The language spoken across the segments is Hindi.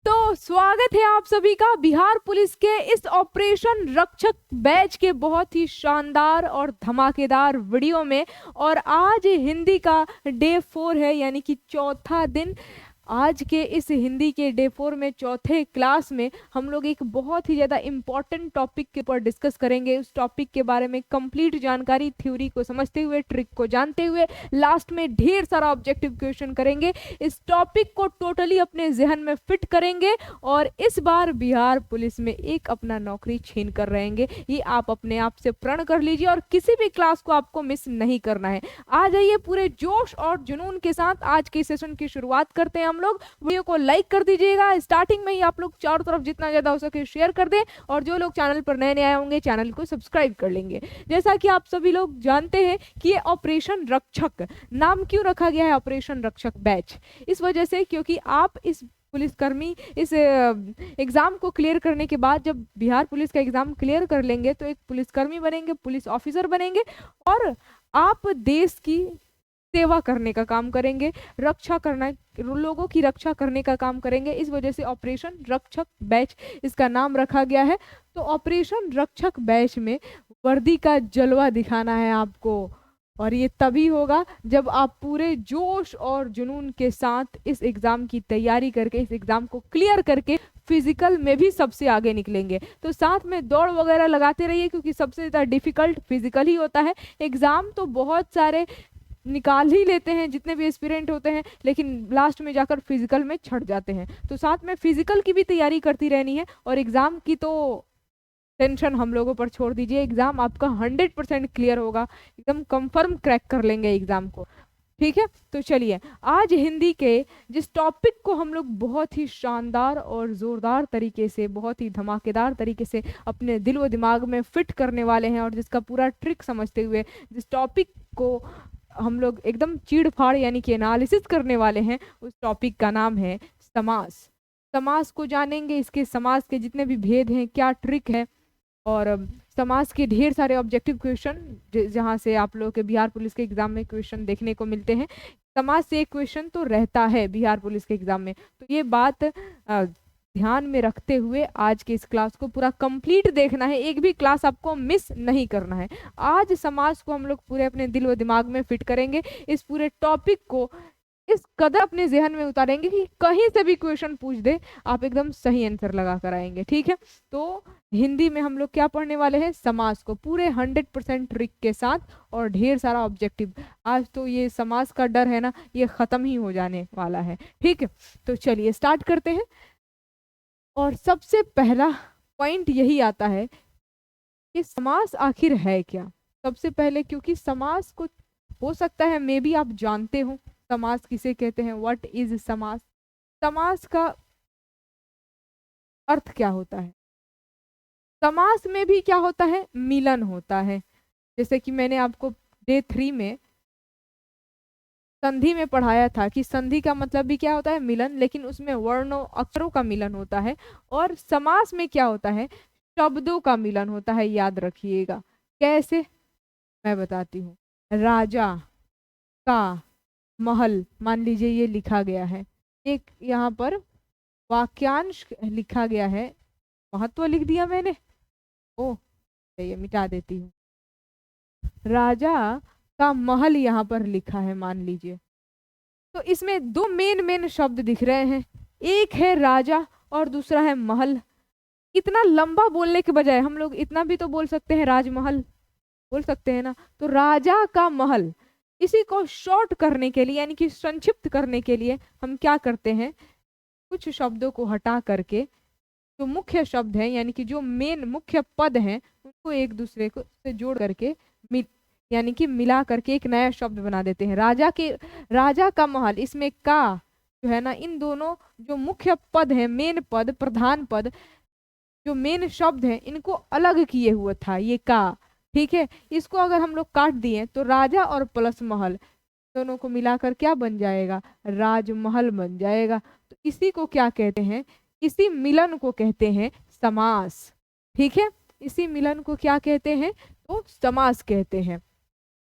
तो स्वागत है आप सभी का बिहार पुलिस के इस ऑपरेशन रक्षक बैच के बहुत ही शानदार और धमाकेदार वीडियो में। और आज हिंदी का डे 4 है, यानी कि चौथा दिन। आज के इस हिंदी के डे 4 में चौथे क्लास में हम लोग एक बहुत ही ज़्यादा इम्पॉर्टेंट टॉपिक के ऊपर डिस्कस करेंगे। उस टॉपिक के बारे में कंप्लीट जानकारी, थ्योरी को समझते हुए, ट्रिक को जानते हुए, लास्ट में ढेर सारा ऑब्जेक्टिव क्वेश्चन करेंगे। इस टॉपिक को टोटली अपने जहन में फिट करेंगे और इस बार बिहार पुलिस में एक अपना नौकरी छीन कर रहेंगे। ये आप अपने आप से प्रण कर लीजिए और किसी भी क्लास को आपको मिस नहीं करना है। आ जाइए पूरे जोश और जुनून के साथ, आज के सेशन की शुरुआत करते हैं हम लोग। वीडियो को लाइक कर दीजिएगा, स्टार्टिंग में ही आप लोग चारों तरफ जितना ज्यादा हो सके शेयर कर दें, और जो लोग चैनल पर नए नए आए होंगे चैनल को सब्सक्राइब कर लेंगे। जैसा कि आप सभी लोग जानते हैं कि ये ऑपरेशन रक्षक नाम क्यों रखा गया है, ऑपरेशन रक्षक बैच, इस वजह से क्योंकि आप इस पुलिसकर्मी इस एग्जाम को क्लियर करने के बाद, जब बिहार पुलिस का एग्जाम क्लियर कर लेंगे तो एक पुलिसकर्मी बनेंगे, पुलिस ऑफिसर बनेंगे और आप देश की सेवा करने का काम करेंगे, रक्षा करना, लोगों की रक्षा करने का काम करेंगे। इस वजह से ऑपरेशन रक्षक बैच इसका नाम रखा गया है। तो ऑपरेशन रक्षक बैच में वर्दी का जलवा दिखाना है आपको, और ये तभी होगा जब आप पूरे जोश और जुनून के साथ इस एग्जाम की तैयारी करके, इस एग्जाम को क्लियर करके फिजिकल में भी सबसे आगे निकलेंगे। तो साथ में दौड़ वगैरह लगाते रहिए, क्योंकि सबसे ज़्यादा डिफिकल्ट फिजिकल ही होता है। एग्जाम तो बहुत सारे निकाल ही लेते हैं जितने भी एस्पिरेंट होते हैं, लेकिन लास्ट में जाकर फिजिकल में छट जाते हैं। तो साथ में फिजिकल की भी तैयारी करती रहनी है, और एग्जाम की तो टेंशन हम लोगों पर छोड़ दीजिए। एग्जाम आपका 100% क्लियर होगा, एकदम कंफर्म क्रैक कर लेंगे एग्जाम को। ठीक है, तो चलिए आज हिंदी के जिस टॉपिक को हम लोग बहुत ही शानदार और जोरदार तरीके से, बहुत ही धमाकेदार तरीके से अपने दिल व दिमाग में फिट करने वाले हैं, और जिसका पूरा ट्रिक समझते हुए जिस टॉपिक को हम लोग एकदम चीड़ फाड़ यानी कि एनालिसिस करने वाले हैं, उस टॉपिक का नाम है समास। समास को जानेंगे, इसके समास के जितने भी भेद हैं, क्या ट्रिक है, और समास के ढेर सारे ऑब्जेक्टिव क्वेश्चन जहां से आप लोगों के बिहार पुलिस के एग्जाम में क्वेश्चन देखने को मिलते हैं। समास से एक क्वेश्चन तो रहता है बिहार पुलिस के एग्जाम में, तो ये बात ध्यान में रखते हुए आज के इस क्लास को पूरा कंप्लीट देखना है, एक भी क्लास आपको मिस नहीं करना है। आज समाज को हम लोग पूरे अपने दिल व दिमाग में फिट करेंगे, इस पूरे टॉपिक को इस कदर अपने जहन में उतारेंगे कि कहीं से भी क्वेश्चन पूछ दे आप एकदम सही आंसर लगा कर आएंगे। ठीक है, तो हिंदी में हम लोग क्या पढ़ने वाले हैं, समास को पूरे 100% ट्रिक के साथ और ढेर सारा ऑब्जेक्टिव। आज तो ये समास का डर है ना, ये खत्म ही हो जाने वाला है। ठीक है, तो चलिए स्टार्ट करते हैं। और सबसे पहला पॉइंट यही आता है कि समास आखिर है क्या। सबसे पहले, क्योंकि समास को हो सकता है मे बी आप जानते हो समास किसे कहते हैं, व्हाट इज समास, समास का अर्थ क्या होता है। समास में भी क्या होता है, मिलन होता है। जैसे कि मैंने आपको डे 3 में संधि में पढ़ाया था कि संधि का मतलब भी क्या होता है, मिलन, लेकिन उसमें वर्णों अक्षरों का मिलन होता है। और समास में क्या होता है, शब्दों का मिलन होता है। याद रखिएगा कैसे, मैं बताती हूँ। राजा का महल, मान लीजिए ये लिखा गया है, एक यहाँ पर वाक्यांश लिखा गया है, महत्व लिख दिया मैंने, ओ ये मिटा देती हूँ। राजा का महल यहाँ पर लिखा है मान लीजिए, तो इसमें दो मेन शब्द दिख रहे हैं, एक है राजा और दूसरा है महल। इतना लंबा बोलने के बजाय हम लोग इतना भी तो बोल सकते हैं, राजमहल बोल सकते हैं ना। तो राजा का महल, इसी को शॉर्ट करने के लिए यानी कि संक्षिप्त करने के लिए हम क्या करते हैं, कुछ शब्दों को हटा करके जो मुख्य शब्द हैं यानी कि जो मेन मुख्य पद हैं उनको एक दूसरे को से जोड़ करके यानी कि मिला करके एक नया शब्द बना देते हैं। राजा का महल, इसमें का जो है ना, इन दोनों जो मुख्य पद हैं, मेन पद, प्रधान पद, जो मेन शब्द हैं, इनको अलग किए हुए था ये का। ठीक है, इसको अगर हम लोग काट दिए तो राजा और प्लस महल दोनों को मिलाकर क्या बन जाएगा, राजमहल बन जाएगा। तो इसी को क्या कहते हैं, इसी मिलन को कहते हैं समास। ठीक है, इसी मिलन को क्या कहते हैं, तो समास कहते हैं।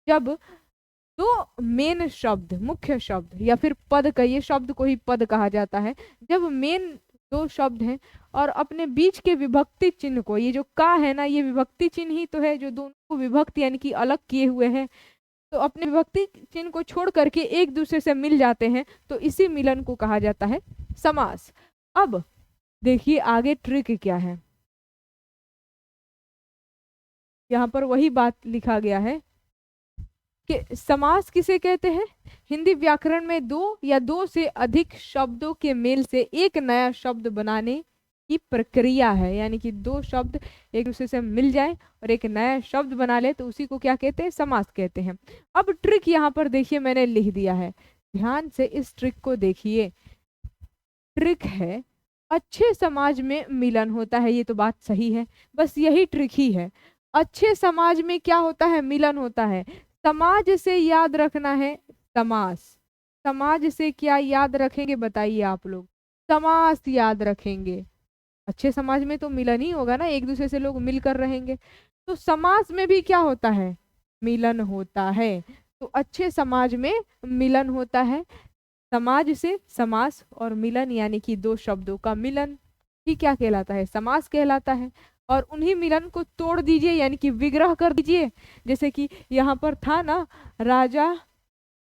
जब दो मेन शब्द, मुख्य शब्द या फिर पद, का ये शब्द को ही पद कहा जाता है, जब मेन दो शब्द हैं और अपने बीच के विभक्ति चिन्ह को, ये जो का है ना, ये विभक्ति चिन्ह ही तो है जो दोनों को विभक्त यानी कि अलग किए हुए हैं। तो अपने विभक्ति चिन्ह को छोड़ करके एक दूसरे से मिल जाते हैं, तो इसी मिलन को कहा जाता है समास। अब देखिए आगे ट्रिक क्या है। यहाँ पर वही बात लिखा गया है कि समास किसे कहते हैं। हिंदी व्याकरण में दो या दो से अधिक शब्दों के मेल से एक नया शब्द बनाने की प्रक्रिया है, यानी कि दो शब्द एक दूसरे से मिल जाए और एक नया शब्द बना ले तो उसी को क्या कहते हैं, समास कहते हैं। अब ट्रिक यहाँ पर देखिए मैंने लिख दिया है, ध्यान से इस ट्रिक को देखिए। ट्रिक है अच्छे समाज में मिलन होता है, ये तो बात सही है, बस यही ट्रिक ही है। अच्छे समाज में क्या होता है, मिलन होता है। समाज से याद रखना है समास। समाज से क्या याद रखेंगे बताइए आप लोग, समास याद रखेंगे। अच्छे समाज में तो मिलन ही होगा ना, एक दूसरे से लोग मिलकर रहेंगे। तो समाज में भी क्या होता है, मिलन होता है। तो अच्छे समाज में मिलन होता है। समाज से समास और मिलन यानी कि दो शब्दों का मिलन ही क्या कहलाता है, समास कहलाता है। और उन्हीं मिलन को तोड़ दीजिए यानी कि विग्रह कर दीजिए। जैसे कि यहाँ पर था ना राजा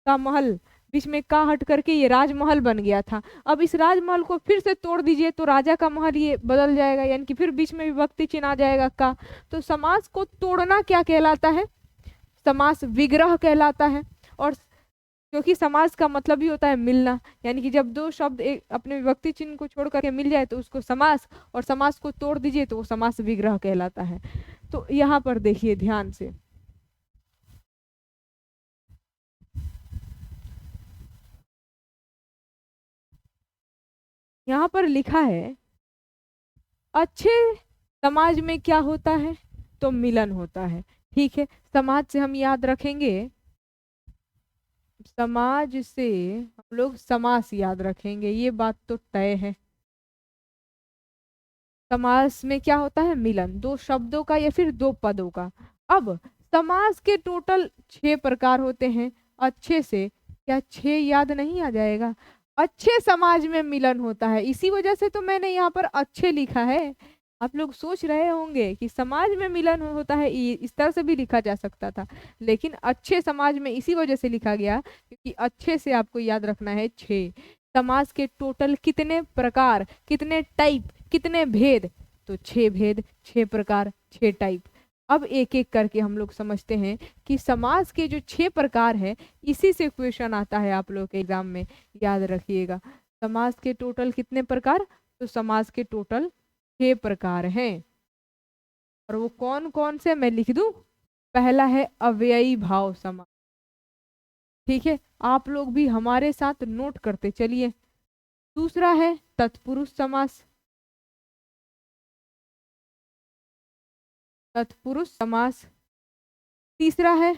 का महल, बीच में का हट करके ये राजमहल बन गया था। अब इस राजमहल को फिर से तोड़ दीजिए तो राजा का महल ये बदल जाएगा, यानी कि फिर बीच में विभक्ति चिन्ह आ जाएगा का। तो समास को तोड़ना क्या कहलाता है, समास विग्रह कहलाता है। और क्योंकि समास का मतलब ही होता है मिलना, यानी कि जब दो शब्द एक अपने विभक्ति चिन्ह को छोड़ करके मिल जाए तो उसको समास, और समास को तोड़ दीजिए तो वो समास विग्रह कहलाता है। तो यहाँ पर देखिए ध्यान से, यहाँ पर लिखा है अच्छे समाज में क्या होता है, तो मिलन होता है। ठीक है, समाज से हम याद रखेंगे, समाज से हम लोग समास याद रखेंगे, ये बात तो तय है। समास में क्या होता है, मिलन, दो शब्दों का या फिर दो पदों का। अब समास के टोटल 6 प्रकार होते हैं। अच्छे से क्या 6 याद नहीं आ जाएगा, अच्छे समाज में मिलन होता है, इसी वजह से तो मैंने यहाँ पर अच्छे लिखा है। आप लोग सोच रहे होंगे कि समाज में मिलन होता है, इस तरह से भी लिखा जा सकता था, लेकिन अच्छे समाज में इसी वजह से लिखा गया क्योंकि अच्छे से आपको याद रखना है 6। समाज के टोटल कितने प्रकार, कितने टाइप, कितने भेद, तो 6 भेद, 6 प्रकार, 6 टाइप। अब एक एक करके हम लोग समझते हैं कि समाज के जो 6 प्रकार है, इसी से क्वेश्चन आता है आप लोग के एग्जाम में, याद रखिएगा। समाज के टोटल कितने प्रकार, तो समाज के टोटल 6 प्रकार हैं। और वो कौन कौन से मैं लिख दूं। पहला है अव्ययी भाव समास। ठीक है, आप लोग भी हमारे साथ नोट करते चलिए। दूसरा है तत्पुरुष समास, तत्पुरुष समास। तीसरा है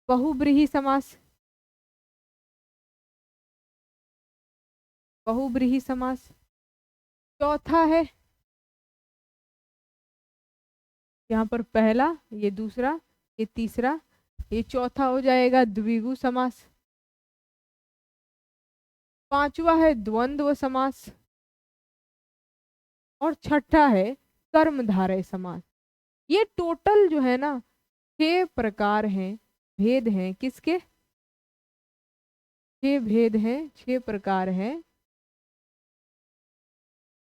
बहुब्रीहि समास, बहुब्रीहि समास। चौथा है, यहाँ पर पहला, ये दूसरा, ये तीसरा, ये चौथा हो जाएगा द्विगु समास। पांचवा है द्वंद्व समास और छठा है कर्मधारय समास। ये टोटल जो है ना 6 प्रकार हैं, भेद हैं, किसके, 6 भेद हैं, 6 प्रकार हैं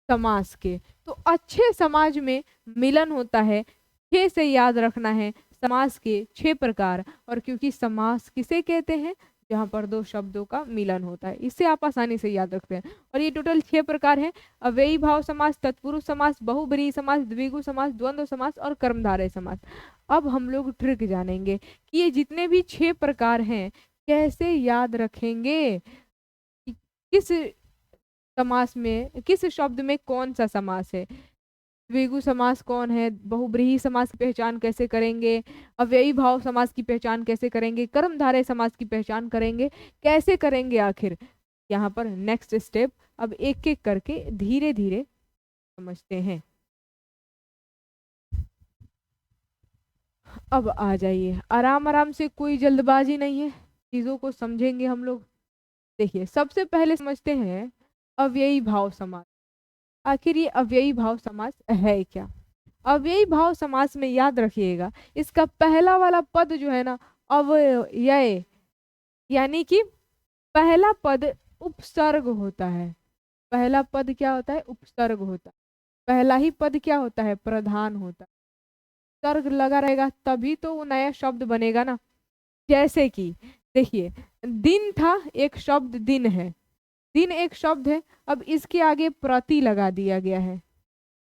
समास के। तो अच्छे समाज में मिलन होता है, 6 से याद रखना है समास के 6 प्रकार। और क्योंकि समास किसे कहते हैं, जहाँ पर दो शब्दों का मिलन होता है, इससे आप आसानी से याद रखते हैं। और ये टोटल 6 प्रकार हैं, अव्ययी भाव समास, तत्पुरुष समास, बहुब्रीहि समास, द्विगु समास, द्वंद्व समास और कर्मधारय समास। अब हम लोग ट्रिक जानेंगे कि ये जितने भी 6 प्रकार हैं कैसे याद रखेंगे, कि किस समास में, किस शब्द में कौन सा समास है। द्विगु समास कौन है, बहुब्रीहि समास की पहचान कैसे करेंगे, अव्ययी भाव समास की पहचान कैसे करेंगे, कर्मधारय समास की पहचान करेंगे, कैसे करेंगे आखिर। यहाँ पर नेक्स्ट स्टेप अब एक एक करके धीरे धीरे समझते हैं। अब आ जाइए, आराम आराम से, कोई जल्दबाजी नहीं है, चीजों को समझेंगे हम लोग। देखिए सबसे पहले समझते हैं अव्ययी भाव समास। आखिर ये अव्ययी भाव समास है क्या? अव्ययी भाव समास में याद रखिएगा, इसका पहला वाला पद जो है ना, अव्यय, यानी कि पहला पद उपसर्ग होता है। पहला पद क्या होता है? उपसर्ग होता है। पहला ही पद क्या होता है? प्रधान होता है। सर्ग लगा रहेगा तभी तो वो नया शब्द बनेगा ना। जैसे कि देखिए, दिन था, एक शब्द दिन है, दिन एक शब्द है, अब इसके आगे प्रति लगा दिया गया है।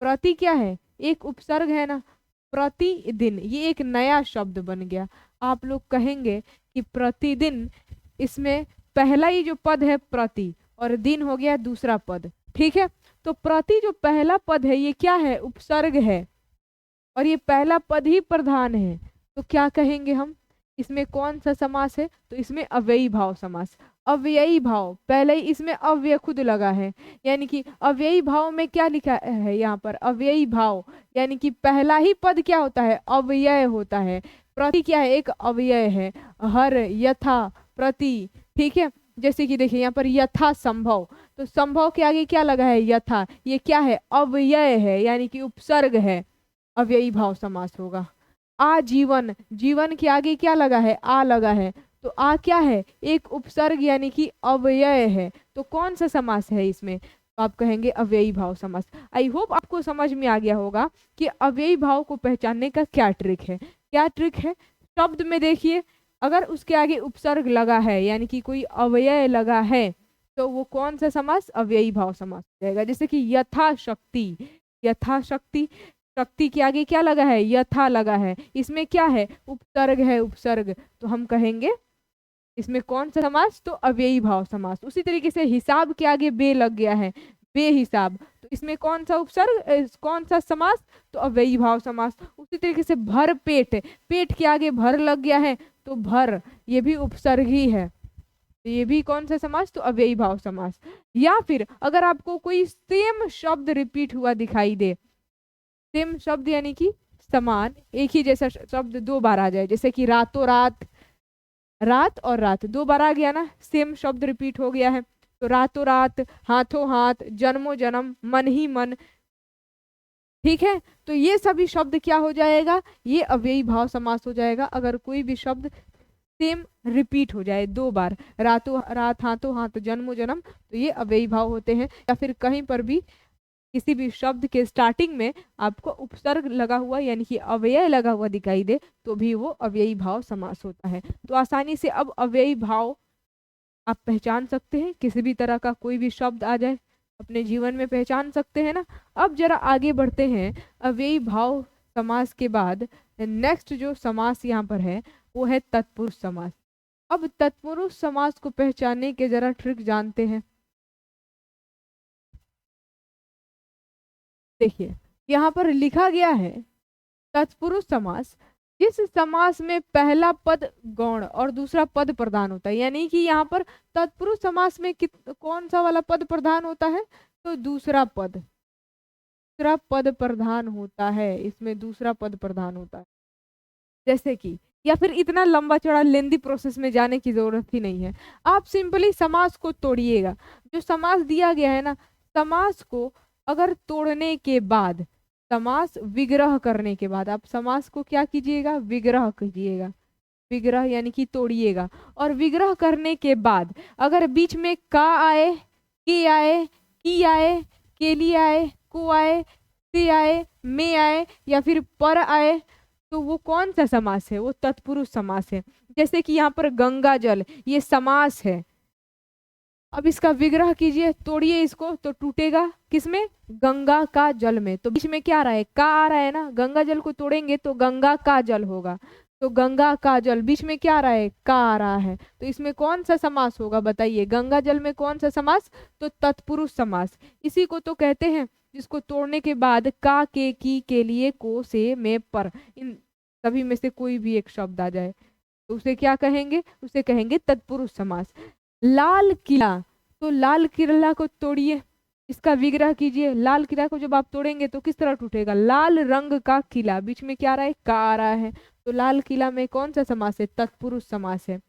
प्रति क्या है? एक उपसर्ग है ना। प्रतिदिन, ये एक नया शब्द बन गया। आप लोग कहेंगे कि प्रतिदिन, इसमें पहला ही जो पद है प्रति, और दिन हो गया दूसरा पद, ठीक है। तो प्रति जो पहला पद है ये क्या है? उपसर्ग है, और ये पहला पद ही प्रधान है। तो क्या कहेंगे हम? इसमें कौन सा समास है? तो इसमें अव्ययी भाव समास। अव्ययी भाव, पहले ही इसमें अव्यय खुद लगा है, यानी कि अव्ययी भाव में क्या लिखा है यहाँ पर? अव्ययी भाव, यानी कि पहला ही पद क्या होता है? अव्यय होता है। प्रति क्या है? एक अव्यय है। हर, यथा, प्रति, ठीक है। जैसे कि देखिए यहाँ पर यथा संभव, तो संभव के आगे क्या लगा है? यथा, ये क्या है? अव्यय है, यानी कि उपसर्ग है, अव्ययी भाव समास होगा। आजीवन, जीवन के आगे क्या लगा है? आ लगा है, तो आ क्या है? एक उपसर्ग, यानी कि अव्यय है। तो कौन सा समास है इसमें? तो आप कहेंगे अव्ययी भाव समास। आई होप आपको समझ में आ गया होगा कि अव्ययी भाव को पहचानने का क्या ट्रिक है। क्या ट्रिक है? शब्द में देखिए, अगर उसके आगे उपसर्ग लगा है, यानी कि कोई अव्यय लगा है, तो वो कौन सा समास? अव्ययी भाव समास हो जाएगा। जैसे कि यथाशक्ति, यथाशक्ति, शक्ति के आगे क्या लगा है? यथा लगा है, इसमें क्या है? उपसर्ग है, उपसर्ग। तो हम कहेंगे इसमें कौन सा समास? तो अव्ययी भाव समास। उसी तरीके से हिसाब के आगे बे लग गया है, बेहिसाब, तो इसमें कौन सा उपसर्ग, कौन सा समास? तो अव्ययी भाव समास। उसी तरीके से भर पेट, पेट के आगे भर लग गया है, तो भर, ये भी उपसर्ग ही है, तो ये भी कौन सा समास? तो अव्ययी भाव समास। या फिर अगर आपको कोई सेम शब्द रिपीट हुआ दिखाई दे, सेम शब्द यानी कि समान, एक ही जैसा शब्द दो बार आ जाए, जैसे कि रातों रात, रात और रात दो बार आ गया ना, सेम शब्द रिपीट हो गया है। तो रातों रात, हाथों हाथ, जन्मों जन्म, मन ही मन, ठीक है। तो ये सभी शब्द क्या हो जाएगा? ये अव्ययी भाव समास हो जाएगा। अगर कोई भी शब्द सेम रिपीट हो जाए दो बार, रातों रात, हाथों हाथ, जन्मों जन्म, तो ये अव्ययी भाव होते हैं। या फिर कहीं पर भी किसी भी शब्द के स्टार्टिंग में आपको उपसर्ग लगा हुआ, यानी कि अव्यय लगा हुआ दिखाई दे, तो भी वो अव्ययी भाव समास होता है। तो आसानी से अब अव्ययी भाव आप पहचान सकते हैं। किसी भी तरह का कोई भी शब्द आ जाए, अपने जीवन में पहचान सकते हैं ना। अब जरा आगे बढ़ते हैं। अव्ययी भाव समास के बाद नेक्स्ट जो समास यहाँ पर है वो है तत्पुरुष समास। अब तत्पुरुष समास को पहचानने के जरा ट्रिक जानते हैं। देखिए यहाँ पर लिखा गया है तत्पुरुष समास, जिस समास में पहला पद गौण और दूसरा पद प्रधान होता है। यानी कि यहाँ पर तत्पुरुष समास में कौन सा वाला पद प्रधान होता है? तो दूसरा पद, दूसरा पद प्रधान होता है, इसमें दूसरा पद प्रधान होता है। जैसे कि, या फिर इतना लंबा चौड़ा लेंदी प्रोसेस में जाने की जरूरत ही नहीं है, आप सिंपली समास को तोड़िएगा। जो समास दिया गया है ना, समास को अगर तोड़ने के बाद, समास विग्रह करने के बाद, आप समास को क्या कीजिएगा? विग्रह कीजिएगा। विग्रह यानी कि तोड़िएगा। और विग्रह करने के बाद अगर बीच में का आए, के आए, की आए, के लिए आए, को आए, से आए, में आए, या फिर पर आए, तो वो कौन सा समास है? वो तत्पुरुष समास है। जैसे कि यहाँ पर गंगा जल, ये समास है। अब इसका विग्रह कीजिए, तोड़िए इसको, तो टूटेगा किसमें? गंगा का जल में। तो बीच में क्या आ रहा है? का आ रहा है ना। गंगा जल को तोड़ेंगे तो गंगा का जल होगा, तो गंगा का जल, बीच में क्या आ रहा है? का आ रहा है, तो इसमें कौन सा समास होगा? बताइए, गंगा जल में कौन सा समास? तो तत्पुरुष समास। इसी को तो कहते हैं जिसको तोड़ने के बाद का, के, की, के लिए, को, से, में, पर, इन सभी में से कोई भी एक शब्द आ जाए तो उसे क्या कहेंगे? उसे कहेंगे तत्पुरुष समास। लाल किला, तो लाल किला को तोड़िए, इसका विग्रह कीजिए। लाल किला को जब आप तोड़ेंगे तो किस तरह टूटेगा? लाल रंग का किला, बीच में क्या आ रहा है? का आ रहा है, तो लाल किला में कौन सा समास है? तत्पुरुष समास है।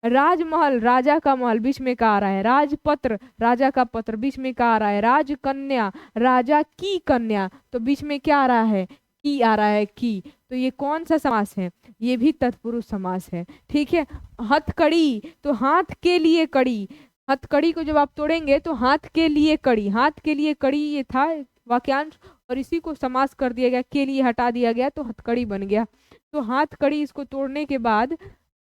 राजमहल, राजा का महल, बीच में का आ रहा है। राजपत्र, राजा का पत्र, बीच में का आ रहा है। राजकन्या, राजा की कन्या, तो बीच में क्या आ रहा है, की आ रहा है, की। तो ये कौन सा समास है, ये भी तत्पुरुष समास है। ठीक है। हथकड़ी, तो हाथ के लिए कड़ी, हथकड़ी को जब आप तोड़ेंगे तो हाथ के लिए कड़ी, हाथ के लिए कड़ी, ये था वाक्यांश, और इसी को समास कर दिया गया, के लिए हटा दिया गया तो हथकड़ी बन गया। तो हाथ कड़ी, इसको तोड़ने के बाद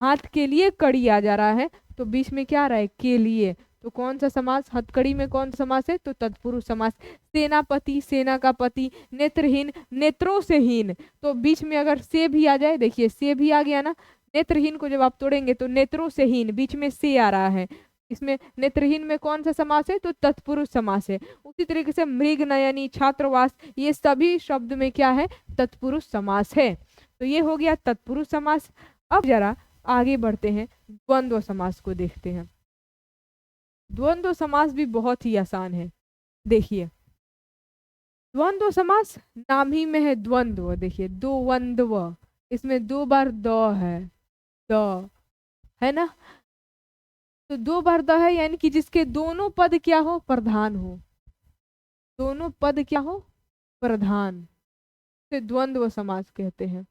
हाथ के लिए कड़ी आ जा रहा है, तो बीच में क्या आ रहा है, के लिए। तो कौन सा समास, हथकड़ी में कौन सा समास है, तो तत्पुरुष समास। सेनापति, सेना का पति। नेत्रहीन, नेत्रों से हीन, तो बीच में अगर से भी आ जाए, देखिए से भी आ गया ना, नेत्रहीन को जब आप तोड़ेंगे तो नेत्रों से हीन, बीच में से आ रहा है, इसमें नेत्रहीन में कौन सा समास है, तो तत्पुरुष समास है। उसी तरीके से मृग नयनी, छात्रवास, ये सभी शब्द में क्या है, तत्पुरुष समास है। तो ये हो गया तत्पुरुष समास। अब जरा आगे बढ़ते हैं, द्वंद्व समास को देखते हैं। द्वंद्व समास भी बहुत ही आसान है। देखिए द्वंद्व समास, नाम ही में है द्वंद्व, देखिए द्वंद्व, इसमें 2 बार द है, द है ना, तो 2 बार द है, यानी कि जिसके दोनों पद क्या हो, प्रधान हो, दोनों पद क्या हो, प्रधान, से द्वंद्व समास कहते हैं।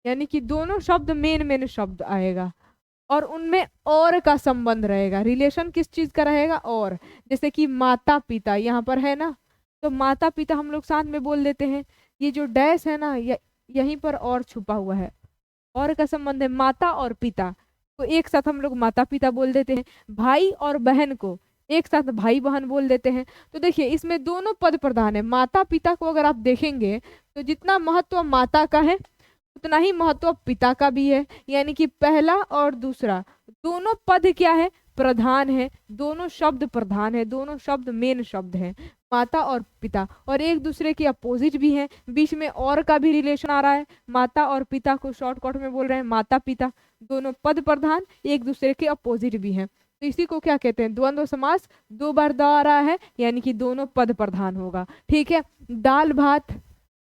यानी कि दोनों शब्द मेन मेन शब्द आएगा और उनमें और का संबंध रहेगा। रिलेशन किस चीज का रहेगा, और। जैसे कि माता पिता यहाँ पर है ना, तो माता पिता हम लोग साथ में बोल देते हैं, ये जो डैश है ना, यहीं पर और छुपा हुआ है, और का संबंध है माता और पिता, तो एक साथ हम लोग माता पिता बोल देते हैं। भाई और बहन को एक साथ भाई बहन बोल देते हैं। तो देखिए इसमें दोनों पद प्रधान है। माता पिता को अगर आप देखेंगे तो जितना महत्व माता का है उतना ही महत्व पिता का भी है, यानी कि पहला और दूसरा दोनों पद क्या है, प्रधान है, दोनों शब्द प्रधान है, दोनों शब्द मेन शब्द हैं, माता और पिता, और एक दूसरे के अपोजिट भी हैं। बीच में और का भी रिलेशन आ रहा है, माता और पिता को शॉर्टकट में बोल रहे हैं माता पिता, दोनों पद प्रधान, एक दूसरे के अपोजिट भी हैं, तो इसी को क्या कहते हैं, द्वंद्व समास। 2 बार द आ रहा है यानी कि दोनों पद प्रधान होगा। ठीक है। दाल भात,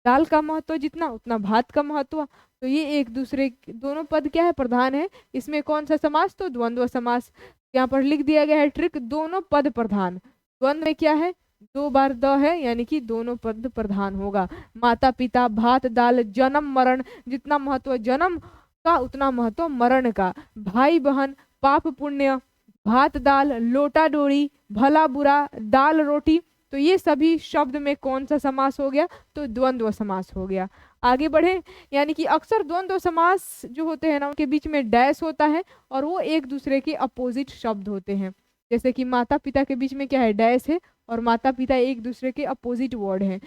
दाल का महत्व जितना उतना भात का महत्व, तो ये एक दूसरे, दोनों पद क्या है, प्रधान है, इसमें कौन सा समास, तो द्वंद्व समास। यहाँ पर लिख दिया गया है ट्रिक, दोनों पद प्रधान, द्वंद्व में क्या है, 2 बार द है, यानी कि दोनों पद प्रधान होगा। माता पिता, भात दाल, जन्म मरण, जितना महत्व जन्म का उतना महत्व मरण का। भाई बहन, पाप पुण्य, भात दाल, लोटा डोरी, भला बुरा, दाल रोटी, तो ये सभी शब्द में कौन सा समास हो गया, तो द्वंद्व समास हो गया। आगे बढ़े, यानी कि अक्सर द्वंद्व समास जो होते हैं ना उनके बीच में डैश होता है और वो एक दूसरे के अपोजिट शब्द होते हैं। जैसे कि माता पिता के बीच में क्या है, डैश है, और माता पिता एक दूसरे के अपोजिट वर्ड हैं।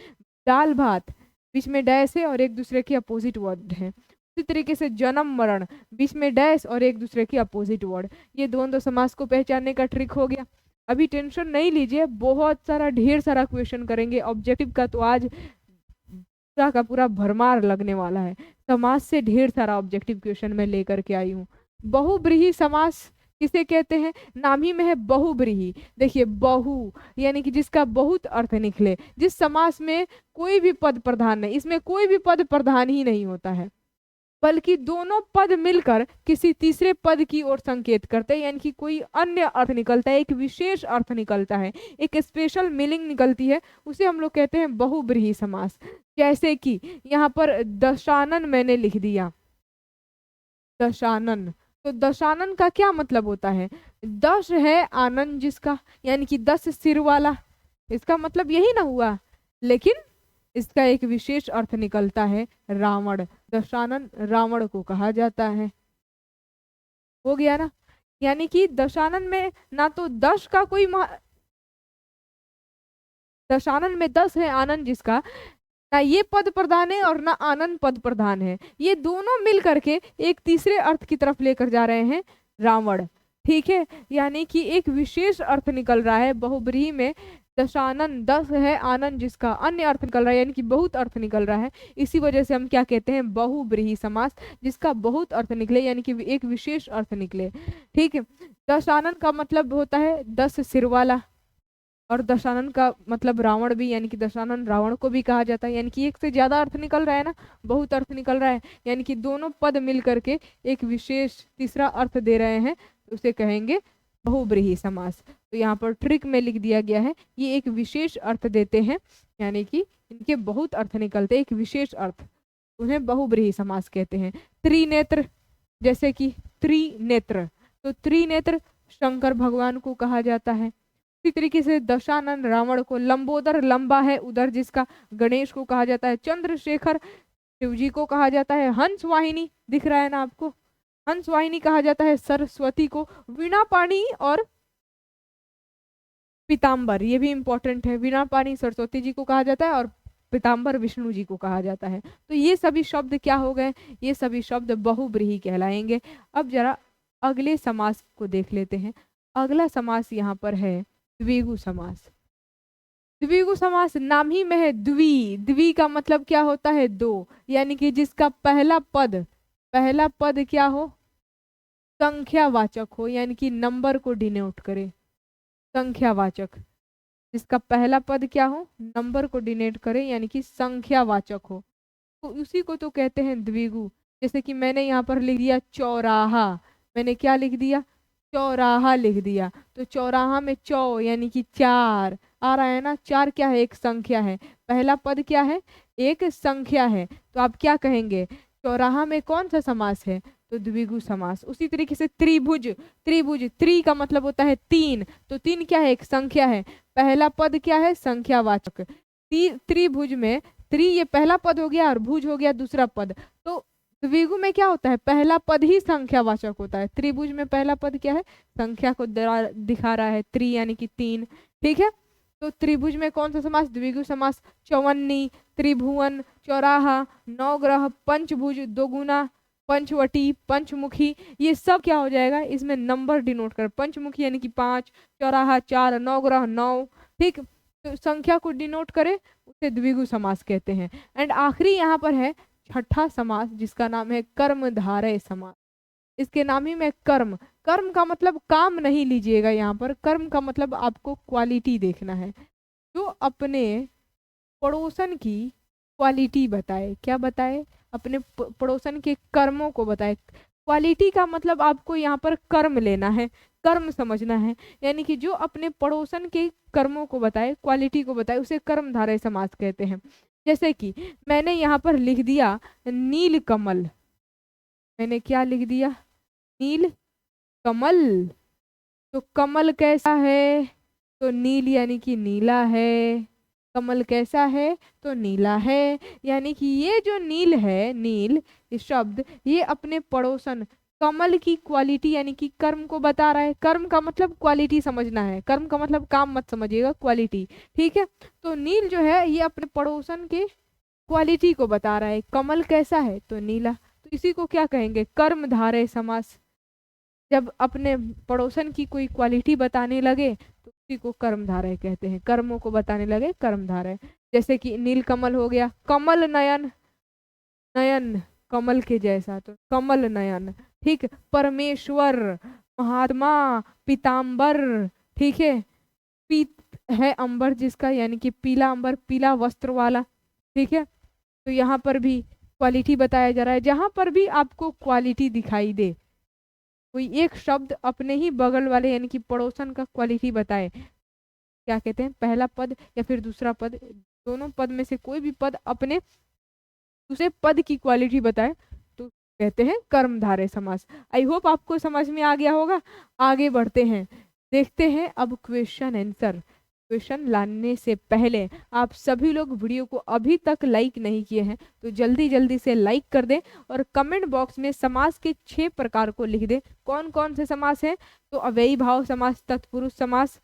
दाल भात, बीच में डैश है और एक दूसरे के अपोजिट वर्ड हैं। उसी तरीके से जन्म मरण, बीच में डैश और एक दूसरे के अपोजिट वर्ड। ये द्वंद्व समास को पहचानने का ट्रिक हो गया। अभी टेंशन नहीं लीजिए, बहुत सारा ढेर सारा क्वेश्चन करेंगे ऑब्जेक्टिव का, तो आज पूरा का पूरा भरमार लगने वाला है। समास से ढेर सारा ऑब्जेक्टिव क्वेश्चन मैं लेकर के आई हूँ। बहुब्रीही समास किसे कहते हैं, नाम ही में है बहुब्रीही। देखिए बहु यानी कि जिसका बहुत अर्थ निकले, जिस समास में कोई भी पद प्रधान नहीं, इसमें कोई भी पद प्रधान ही नहीं होता है, बल्कि दोनों पद मिलकर किसी तीसरे पद की ओर संकेत करते हैं, यानी कि कोई अन्य अर्थ निकलता है, एक विशेष अर्थ निकलता है, एक स्पेशल मीनिंग निकलती है, उसे हम लोग कहते हैं बहुब्रीही समास। जैसे कि यहाँ पर दशानन मैंने लिख दिया, दशानन, तो दशानन का क्या मतलब होता है, दश है आनंद जिसका, यानी कि 10 सिर वाला, इसका मतलब यही ना हुआ, लेकिन इसका एक विशेष अर्थ निकलता है रावण। दशानन रावण को कहा जाता है। हो गया ना, यानी कि दशानन में ना तो दश का कोई दशानन में 10 है आनंद जिसका, ना ये पद प्रधान है और ना आनंद पद प्रधान है, ये दोनों मिल करके एक तीसरे अर्थ की तरफ लेकर जा रहे हैं, रावण। ठीक है, यानी कि एक विशेष अर्थ निकल रहा है बहुब्रीही में। दशानन 10 है आनंद जिसका, अन्य अर्थ निकल रहा है, यानी कि बहुत अर्थ निकल रहा है, इसी वजह से हम क्या कहते हैं, बहुब्रीही समास, जिसका बहुत अर्थ निकले, यानी कि एक विशेष अर्थ निकले। ठीक है। दशानन का मतलब होता है 10 सिर वाला, और दशानन का मतलब रावण भी, यानी कि दशानन रावण को भी कहा जाता है, यानी कि एक से ज्यादा अर्थ निकल रहा है ना, बहुत अर्थ निकल रहा है, यानी कि दोनों पद मिल करके एक विशेष तीसरा अर्थ दे रहे हैं, उसे कहेंगे बहुब्रीहि समास। तो यहाँ पर ट्रिक में लिख दिया गया है, ये एक विशेष अर्थ देते हैं, यानी कि इनके बहुत अर्थ निकलते हैं, एक विशेष अर्थ, उन्हें बहुब्रीहि समास कहते हैं। त्रिनेत्र, जैसे कि त्रिनेत्र, तो त्रिनेत्र शंकर भगवान को कहा जाता है। इसी तरीके से दशानन रावण को, लंबोदर लंबा है उधर जिसका, गणेश को कहा जाता है। चंद्रशेखर शिव जी को कहा जाता है। हंस वाहिनी दिख रहा है ना आपको, हंस वाहिनी कहा जाता है सरस्वती को। वीणा पाणी और पीताम्बर, ये भी इंपॉर्टेंट है, वीणा पाणी सरस्वती जी को कहा जाता है और पीताम्बर विष्णु जी को कहा जाता है। तो ये सभी शब्द क्या हो गए, ये सभी शब्द बहुब्रीहि कहलाएंगे। अब जरा अगले समास को देख लेते हैं। अगला समास यहाँ पर है द्विगु समास। द्विगु समास नाम ही में है द्वि, द्वि का मतलब क्या होता है, दो, यानी कि जिसका पहला पद क्या हो, संख्यावाचक हो, यानी कि नंबर को डिनोट करे, संख्यावाचक, जिसका पहला पद क्या हो, नंबर को डिनोट करे, यानी कि संख्यावाचक हो, तो उसी को तो कहते हैं द्विगु। जैसे कि मैंने यहाँ पर लिख दिया चौराहा, मैंने क्या लिख दिया, चौराहा लिख दिया, तो चौराहा में चौ यानी कि चार आ रहा है ना, चार क्या है, एक संख्या है, पहला पद क्या है, एक संख्या है, तो आप क्या कहेंगे, चौराहा में कौन सा समास है, तो द्विगु समास। उसी तरीके से त्रिभुज, त्रिभुज, त्रि का मतलब होता है तीन, तो तीन क्या है, एक संख्या है, पहला पद क्या है, संख्यावाचक। त्रिभुज में त्रि ये पहला पद हो गया और भुज हो गया दूसरा पद, तो द्विगु में क्या होता है, पहला पद ही संख्यावाचक होता है। त्रिभुज में पहला पद क्या है, संख्या को दिखा रहा है, त्रि यानी कि तीन, ठीक है। तो त्रिभुज में कौन सा समास, द्विगु समास। चौवन्नी, त्रिभुवन, चौराहा, नवग्रह, पंचभुज, दोगुना, पंचवटी, पंचमुखी, ये सब क्या हो जाएगा, इसमें नंबर डिनोट कर, पंचमुखी यानी कि पांच, चौराहा चार, नवग्रह नौ, ठीक, तो संख्या को डिनोट करे उसे द्विगु समास कहते हैं। एंड आखिरी यहाँ पर है छठा समास, जिसका नाम है कर्मधारय समास। इसके नाम ही में कर्म, कर्म का मतलब काम नहीं लीजिएगा यहाँ पर, कर्म का मतलब आपको क्वालिटी देखना है, जो अपने पड़ोसन की क्वालिटी बताए, क्या बताए, अपने पड़ोसन के कर्मों को बताए। क्वालिटी का मतलब आपको यहाँ पर कर्म लेना है, कर्म समझना है, यानी कि जो अपने पड़ोसन के कर्मों को बताए, क्वालिटी को बताए, उसे कर्मधारय समास कहते हैं। जैसे कि मैंने यहाँ पर लिख दिया नील कमल, मैंने क्या लिख दिया, नील कमल, तो कमल कैसा है, तो नील यानी कि नीला है, कमल कैसा है, तो नीला है, यानी कि ये जो नील है, नील ये शब्द, ये अपने पड़ोसन कमल की क्वालिटी यानी कि कर्म को बता रहा है। कर्म का मतलब क्वालिटी समझना है, कर्म का मतलब काम मत समझिएगा, क्वालिटी, ठीक है। तो नील जो है ये अपने पड़ोसन के क्वालिटी को बता रहा है, कमल कैसा है, तो नीला, तो इसी को क्या कहेंगे, कर्मधारय समास। जब अपने पड़ोसन की कोई क्वालिटी बताने लगे तो उसी को कर्मधारय कहते हैं, कर्मों को बताने लगे कर्मधारय। जैसे कि नील कमल हो गया, कमल नयन, नयन कमल के जैसा, तो कमल नयन, ठीक। परमेश्वर, महात्मा, पीताम्बर, ठीक है, पीत है अंबर जिसका, यानी कि पीला अंबर, पीला वस्त्र वाला, ठीक है। तो यहाँ पर भी क्वालिटी बताया जा रहा है, जहां पर भी आपको क्वालिटी दिखाई दे, कोई एक शब्द अपने ही बगल वाले यानी कि पड़ोसन का क्वालिटी बताए, क्या कहते हैं, पहला पद या फिर दूसरा पद, दोनों पद में से कोई भी पद अपने दूसरे पद की क्वालिटी बताए तो कहते हैं कर्मधारय समास। आई होप आपको समझ में आ गया होगा। आगे बढ़ते हैं, देखते हैं अब क्वेश्चन आंसर। क्वेश्चन लाने से पहले आप सभी लोग वीडियो को अभी तक लाइक नहीं किए हैं तो जल्दी जल्दी से लाइक कर दें और कमेंट बॉक्स में समास के 6 प्रकार को लिख दें। कौन कौन से समास हैं, तो अव्ययी भाव समास, तत्पुरुष समास,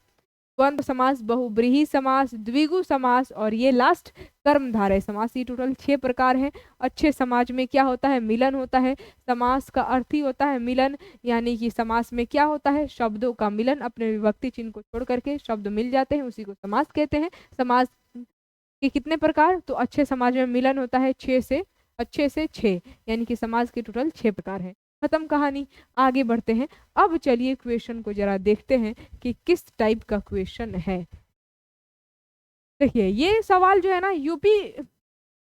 द्वंद्व समास, बहुब्रीहि समास, द्विगु समास और ये लास्ट कर्मधारय समास। ये टोटल 6 प्रकार हैं। अच्छे समाज में क्या होता है, मिलन होता है। समास का अर्थ ही होता है मिलन, यानी कि समास में क्या होता है, शब्दों का मिलन, अपने विभक्ति चिन्ह को छोड़ करके शब्द मिल जाते हैं, उसी को समास कहते हैं। समास के कितने प्रकार, तो अच्छे समाज में मिलन होता है 6 से, अच्छे से 6, यानी कि समाज के टोटल 6 प्रकार हैं। खत्म कहानी, आगे बढ़ते हैं। अब चलिए क्वेश्चन को जरा देखते हैं कि किस टाइप का क्वेश्चन है। देखिए ये सवाल जो है ना यूपी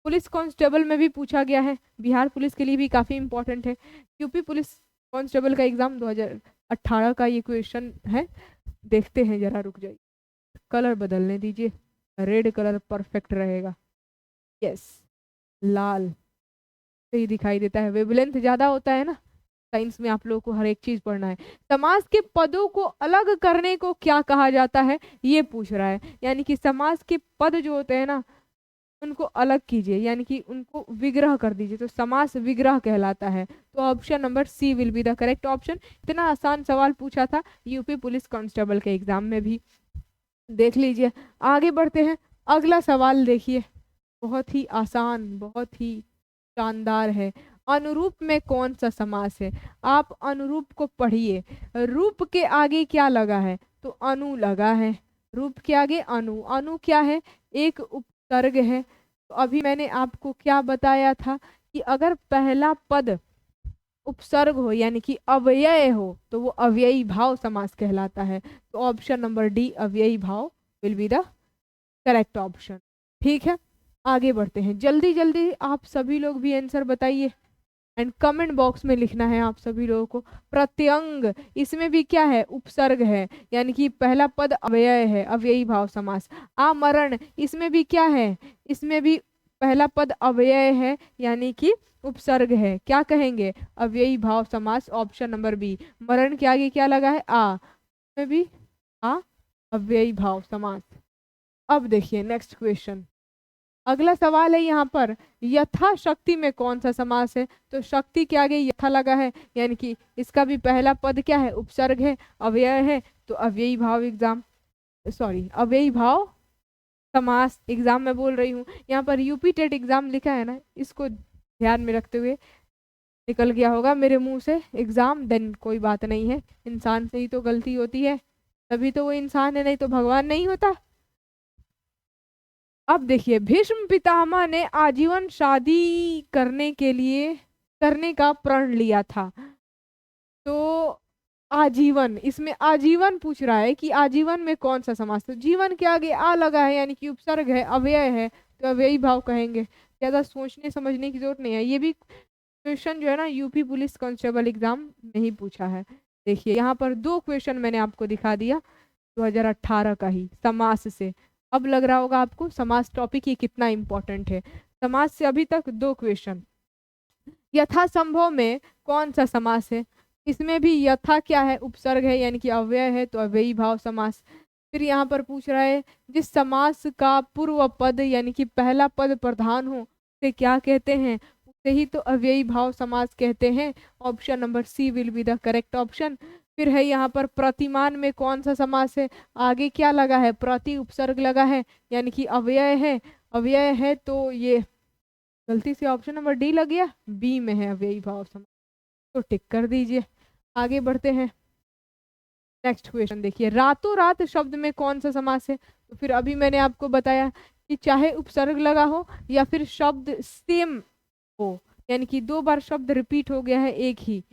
पुलिस कांस्टेबल में भी पूछा गया है, बिहार पुलिस के लिए भी काफी इंपॉर्टेंट है। यूपी पुलिस कांस्टेबल का एग्जाम 18 का ये क्वेश्चन है। देखते हैं जरा, रुक जाइए, कलर बदलने दीजिए, रेड कलर परफेक्ट रहेगा। यस, लाल सही दिखाई देता है, वेवलेंथ ज्यादा होता है ना, साइंस में आप लोगों को हर एक चीज पढ़ना है। समास के पदों को अलग करने को क्या कहा जाता है, ये पूछ रहा है। यानी कि समास के पद जो होते हैं ना, उनको अलग कीजिए, यानी कि उनको विग्रह कर दीजिए, तो समास विग्रह कहलाता है। तो option number C will be the correct option. इतना आसान सवाल पूछा था यूपी पुलिस कांस्टेबल के एग्जाम में भी, देख लीजिए। आगे बढ़ते हैं, अगला सवाल देखिए, बहुत ही आसान, बहुत ही शानदार है। अनुरूप में कौन सा समास है? आप अनुरूप को पढ़िए। रूप के आगे क्या लगा है? तो अनु लगा है। रूप के आगे अनु, अनु क्या है? एक उपसर्ग है। तो अभी मैंने आपको क्या बताया था कि अगर पहला पद उपसर्ग हो यानी कि अव्यय हो तो वो अव्ययी भाव समास कहलाता है। तो ऑप्शन नंबर डी, अव्ययी भाव, will be the correct option. ठीक है, आगे बढ़ते हैं। जल्दी जल्दी आप सभी लोग भी आंसर बताइए, एंड कमेंट बॉक्स में लिखना है आप सभी लोगों को। प्रत्यंग, इसमें भी क्या है? उपसर्ग है, यानी कि पहला पद अव्यय है, अव्ययी भाव समास। आमरण, इसमें भी क्या है? इसमें भी पहला पद अव्यय है, यानी कि उपसर्ग है, क्या कहेंगे? अव्ययी भाव समास, ऑप्शन नंबर बी। मरण के आगे क्या लगा है? आ, इसमें भी आ, अव्ययी भाव समास। अब देखिए नेक्स्ट क्वेश्चन, अगला सवाल है यहाँ पर, यथाशक्ति में कौन सा समास है? तो शक्ति के आगे यथा लगा है, यानी कि इसका भी पहला पद क्या है? उपसर्ग है, अव्यय है, तो अव्ययी भाव एग्जाम, सॉरी अव्ययी भाव समास एग्जाम में बोल रही हूँ। यहाँ पर यूपी टेट एग्जाम लिखा है ना, इसको ध्यान में रखते हुए निकल गया होगा मेरे मुंह से एग्जाम, देन कोई बात नहीं है, इंसान से ही तो गलती होती है, तभी तो वो इंसान है, नहीं तो भगवान नहीं होता। अब देखिए, भीष्म पितामह ने आजीवन शादी करने का प्रण लिया था। तो आजीवन, इसमें आजीवन पूछ रहा है कि आजीवन में कौन सा समास? तो जीवन के आगे आ लगा है, यानी कि उपसर्ग है, अव्यय है, तो अव्ययी भाव कहेंगे। ज्यादा सोचने समझने की जरूरत नहीं है, ये भी क्वेश्चन जो है ना यूपी पुलिस कांस्टेबल एग्जाम में ही पूछा है। देखिए यहाँ पर दो क्वेश्चन मैंने आपको दिखा दिया 2018 का ही समास से। अब लग रहा होगा आपको समास टॉपिक ये कितना इंपॉर्टेंट है। समास से अभी तक दो क्वेश्चन। यथासंभव में कौन सा समास है? इसमें भी यथा क्या है? उपसर्ग है, यानी कि अव्यय है, तो अव्ययी भाव समास। फिर यहाँ पर पूछ रहा है जिस समास का पूर्व पद यानी कि पहला पद प्रधान हो उसे क्या कहते हैं? उसे ही तो अव्ययी भाव समास कहते हैं। Option number C will be the correct option. फिर है यहाँ पर प्रतिमान में कौन सा समास है? आगे क्या लगा है? प्रति उपसर्ग लगा है, यानी कि अव्यय है, अव्यय है, तो ये गलती से ऑप्शन नंबर डी लग गया, बी में है अव्ययी भाव समास, तो टिक कर दीजिए। आगे बढ़ते हैं, नेक्स्ट क्वेश्चन देखिए, रातों रात शब्द में कौन सा समास है? तो फिर अभी मैंने आपको बताया कि चाहे उपसर्ग लगा हो या फिर शब्द सेम हो, यानी कि दो बार शब्द रिपीट हो गया है एक ही,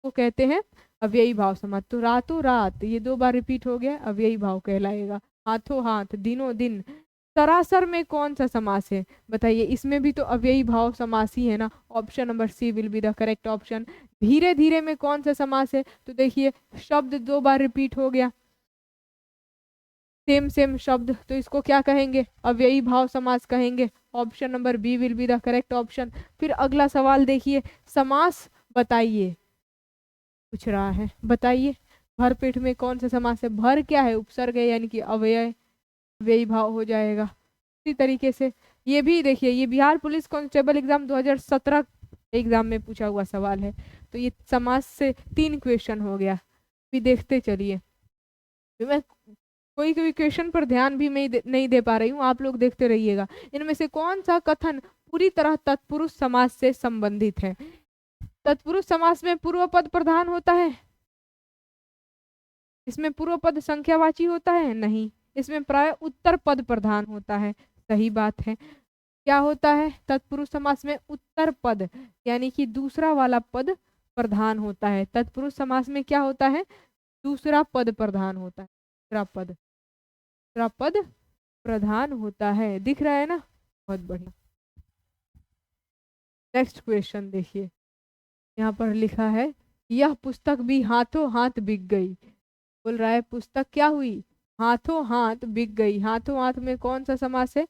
वो कहते हैं अव्ययी भाव समास। तो रातों रात ये दो बार रिपीट हो गया, अव्ययी भाव कहलाएगा। हाथों हाथ, दिनों दिन। सरासर में कौन सा समास है? बताइए, इसमें भी तो अव्ययी भाव समास ही है ना। Option number C will be the correct option. धीरे धीरे में कौन सा समास है? तो देखिए शब्द दो बार रिपीट हो गया, सेम सेम शब्द, तो इसको क्या कहेंगे? अव्ययी भाव समास कहेंगे। Option number B will be the correct option. फिर अगला सवाल देखिए, समास बताइए पूछ रहा है, बताइए भर पेट में कौन सा समास है? भर क्या है? उपसर्ग है, यानी कि अव्यय, अव्ययी भाव हो जाएगा। इसी तरीके से ये भी देखिए, ये Bihar police constable exam 2017 exam में पूछा हुआ सवाल है। तो ये समास से 3 क्वेश्चन हो गया। भी देखते चलिए, मैं कोई कोई क्वेश्चन पर ध्यान भी नहीं दे पा रही हूँ, आप लोग देखते रहिएगा। इनमें से कौन सा कथन पूरी तरह तत्पुरुष समास से संबंधित है? तत्पुरुष समास में पूर्व पद प्रधान होता है? इसमें पूर्व पद संख्यावाची होता है? नहीं, इसमें प्राय उत्तर पद प्रधान होता है। सही बात है। क्या होता है तत्पुरुष समास में? उत्तर पद, यानी कि दूसरा वाला पद प्रधान होता है। तत्पुरुष समास में क्या होता है? दूसरा पद प्रधान होता है, दूसरा पद प्रधान होता है। दिख रहा है ना? बहुत बढ़िया। नेक्स्ट क्वेश्चन देखिए, यहाँ पर लिखा है यह पुस्तक भी हाथों हाथ बिक गई। बोल रहा है पुस्तक क्या हुई, हाथों हाथ बिक गई। हाथों हाथ में कौन सा समास है,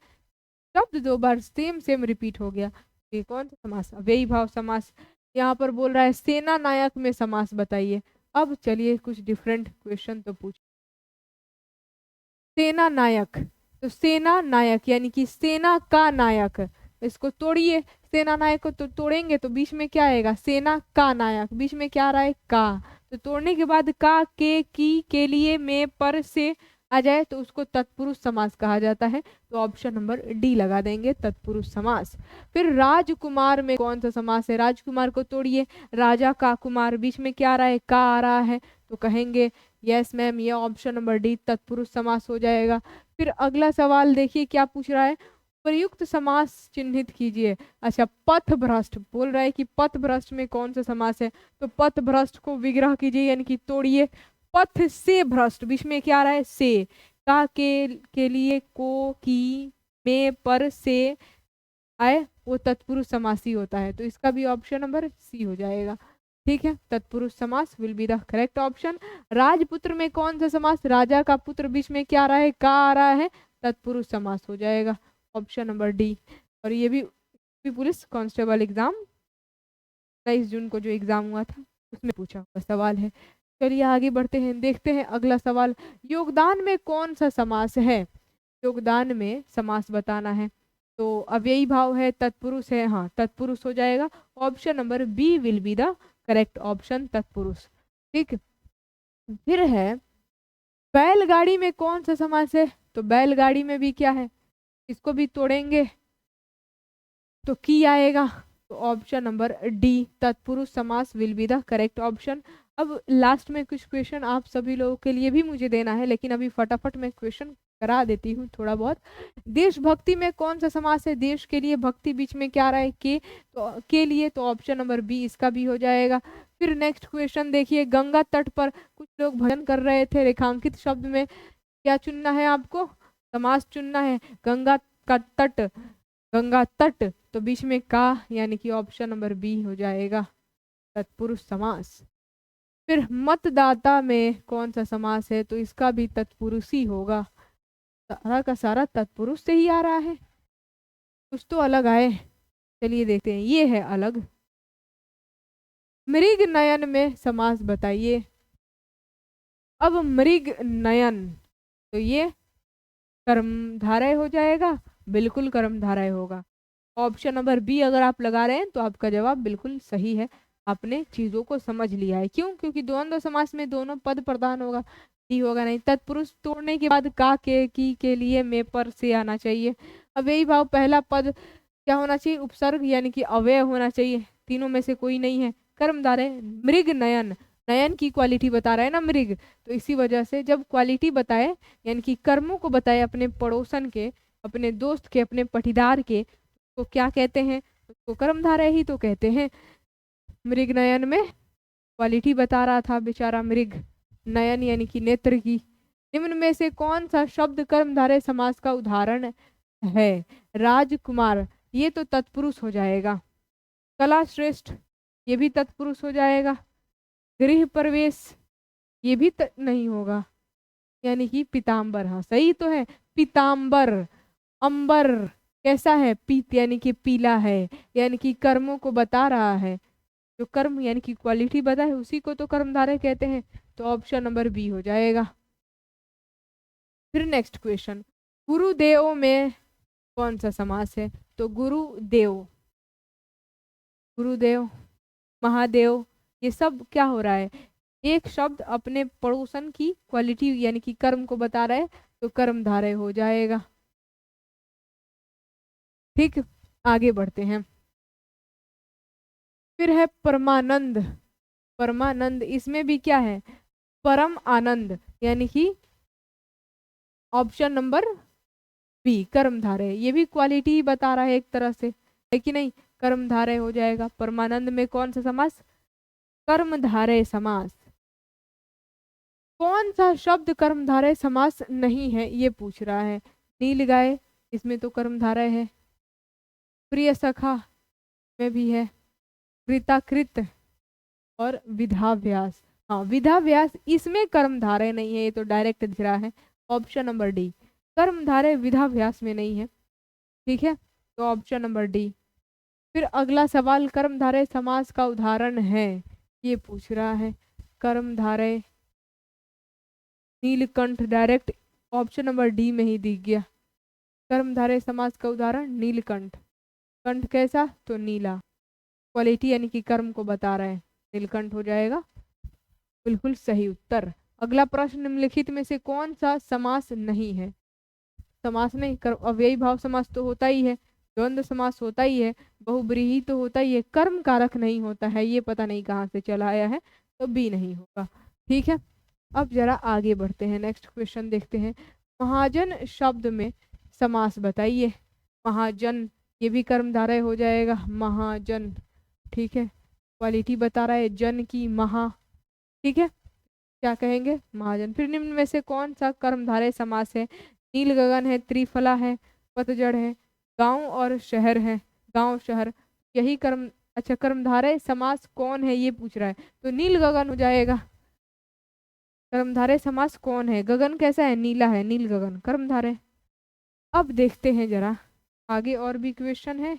शब्द दो बार सेम सेम रिपीट हो गया, ये कौन सा समास, अव्ययी भाव समास। यहाँ पर बोल रहा है सेना नायक में समास बताइए। अब चलिए कुछ डिफरेंट क्वेश्चन तो पूछ। सेना नायक, तो सेना नायक यानी कि सेना का नायक, इसको तोड़िए। सेना नायक को तो तोड़ेंगे तो बीच में क्या आएगा, सेना का नायक, बीच में क्या आ रहा है का, तो तोड़ने के बाद का, के, की, के लिए, में, पर, से आ जाए तो उसको तत्पुरुष समास कहा जाता है। तो ऑप्शन नंबर डी लगा देंगे, तत्पुरुष समास। फिर राजकुमार में कौन सा समास है, राजकुमार को तोड़िए। राजा का कुमार, बीच में क्या आ रहा है, का आ रहा है, तो कहेंगे यस मैम, ये ऑप्शन नंबर डी तत्पुरुष समास हो जाएगा। फिर अगला सवाल देखिए क्या पूछ रहा है, प्रयुक्त समास चिन्हित कीजिए। अच्छा, पथ भ्रष्ट बोल रहा है कि पथ भ्रष्ट में कौन सा समास है, तो पथ भ्रष्ट को विग्रह कीजिए यानी कि तोड़िए। पथ से भ्रष्ट, बीच में क्या आ रहा है, से, का, के लिए, को, की, में, पर, से आए वो तत्पुरुष समास ही होता है, तो इसका भी ऑप्शन नंबर सी हो जाएगा। ठीक है, तत्पुरुष समास will be the correct option. राजपुत्र में कौन सा समास, राजा का पुत्र, बीच में क्या आ रहा है, का आ रहा है, तत्पुरुष समास हो जाएगा, ऑप्शन नंबर डी। और ये भी पुलिस कांस्टेबल एग्जाम 23 जून को जो एग्जाम हुआ था उसमें पूछा हुआ सवाल है। चलिए आगे बढ़ते हैं, देखते हैं अगला सवाल। योगदान में कौन सा समास है, योगदान में समास बताना है। तो अव्ययी भाव है, तत्पुरुष है, हाँ तत्पुरुष हो जाएगा, option number B will be the correct option, तत्पुरुष। ठीक, फिर है बैलगाड़ी में कौन सा समास है, तो बैलगाड़ी में भी क्या है, इसको भी तोड़ेंगे तो की आएगा, तो ऑप्शन नंबर डी तत्पुरुष समास will be the correct option. अब लास्ट में कुछ क्वेश्चन आप सभी लोगों के लिए भी मुझे देना है, लेकिन अभी फटाफट मैं क्वेश्चन करा देती हूँ थोड़ा बहुत। देशभक्ति में कौन सा समास है, देश के लिए, भक्ति बीच में क्या आ रहा है, के लिए, तो ऑप्शन नंबर बी इसका भी हो जाएगा। फिर नेक्स्ट क्वेश्चन देखिए, गंगा तट पर कुछ लोग भजन कर रहे थे, रेखांकित शब्द में क्या चुनना है आपको, समास चुनना है। गंगा का तट, गंगा तट, तो बीच में का यानी कि ऑप्शन नंबर बी हो जाएगा, तत्पुरुष समास। फिर मतदाता में कौन सा समास है, तो इसका भी तत्पुरुष ही होगा, सारा का सारा तत्पुरुष से ही आ रहा है, कुछ तो अलग आए, चलिए देखते हैं, ये है अलग। मृग नयन में समास बताइए। अब मृग नयन, तो ये कर्मधारय हो जाएगा, बिल्कुल कर्मधारय होगा, ऑप्शन नंबर बी अगर आप लगा रहे हैं तो आपका जवाब बिल्कुल सही है, आपने चीजों को समझ लिया है। क्यों, क्योंकि द्वंद्व समास में दोनों पद प्रधान होगा, डी होगा नहीं। तत्पुरुष तोड़ने के बाद का, के, की, के लिए, में, पर, से आना चाहिए। अब यही भाव पहला पद क्या होना चाहिए, उपसर्ग यानी कि अव्यय होना चाहिए, तीनों में से कोई नहीं है, कर्मधारय। मृग नयन, नयन की क्वालिटी बता रहा है ना मृग, तो इसी वजह से जब क्वालिटी बताए यानी कि कर्मों को बताए अपने पड़ोसन के, अपने दोस्त के, अपने पटीदार के, तो क्या कहते हैं, उसको कर्मधारय ही तो कहते हैं। मृग नयन में क्वालिटी बता रहा था बेचारा मृग, नयन यानी कि नेत्र की। निम्न में से कौन सा शब्द कर्मधारय समास का उदाहरण है, राजकुमार, ये तो तत्पुरुष हो जाएगा। कला श्रेष्ठ, ये भी तत्पुरुष हो जाएगा। गृह प्रवेश, ये भी नहीं होगा, यानी कि पीताम्बर, हाँ सही तो है, पीताम्बर। अंबर कैसा है, पीत यानी कि पीला है, यानी कि कर्मों को बता रहा है, जो कर्म यानी कि क्वालिटी बताए उसी को तो कर्मधारय कहते हैं, तो ऑप्शन नंबर बी हो जाएगा। फिर नेक्स्ट क्वेश्चन, गुरुदेव में कौन सा समास है, तो गुरुदेव, गुरुदेव, महादेव, ये सब क्या हो रहा है, एक शब्द अपने पड़ोसन की क्वालिटी यानी कि कर्म को बता रहा है, तो कर्मधारय हो जाएगा। ठीक, आगे बढ़ते हैं। फिर है परमानंद, परमानंद, इसमें भी क्या है, परम आनंद, यानी कि ऑप्शन नंबर बी कर्मधारय, ये भी क्वालिटी ही बता रहा है एक तरह से, है कि नहीं, कर्मधारय हो जाएगा। परमानंद में कौन सा समास, कर्मधारय समास। कौन सा शब्द कर्मधारय समास नहीं है, ये पूछ रहा है। नील गाय, इसमें तो कर्मधारय है। प्रिय सखा में भी है। कृताकृत, और विधाव्यास। हाँ, विधाव्यास, इसमें कर्मधारय नहीं है, ये तो डायरेक्ट दिख रहा है। ऑप्शन नंबर डी, कर्मधारय विधाव्यास में नहीं है। ठीक है, तो ऑप्शन नंबर डी। फिर अगला सवाल, कर्मधारय समास का उदाहरण है, ये पूछ रहा है। कर्मधारय नीलकंठ, डायरेक्ट ऑप्शन नंबर डी में ही दिख गया। कर्मधारय समास का उदाहरण नीलकंठ। कंठ कैसा, तो नीला। क्वालिटी यानी कि कर्म को बता रहे हैं, नीलकंठ हो जाएगा बिल्कुल सही उत्तर। अगला प्रश्न, निम्नलिखित में से कौन सा समास नहीं है? समास नहीं, अव्ययी भाव समास तो होता ही है, द्वंद्व समास होता ही है, बहुब्रीहि तो होता ही है, कर्म कारक नहीं होता है, ये पता नहीं कहाँ से चला आया है, तो बी नहीं होगा। ठीक है, अब जरा आगे बढ़ते हैं, नेक्स्ट क्वेश्चन देखते हैं। महाजन शब्द में समास बताइए। महाजन, ये भी कर्मधारय हो जाएगा, महाजन। ठीक है, क्वालिटी बता रहा है जन की, महा। ठीक है, क्या कहेंगे, महाजन। फिर निम्न में से कौन सा कर्मधारय समास है? नील गगन है, त्रिफला है, पतझड़ है, गांव और शहर है, गांव शहर, यही कर्म। अच्छा, कर्मधारय समास कौन है ये पूछ रहा है, तो नील गगन हो जाएगा। कर्मधारय समास कौन है? गगन कैसा है, नीला है, नील गगन कर्मधारय। अब देखते हैं जरा आगे, और भी क्वेश्चन है,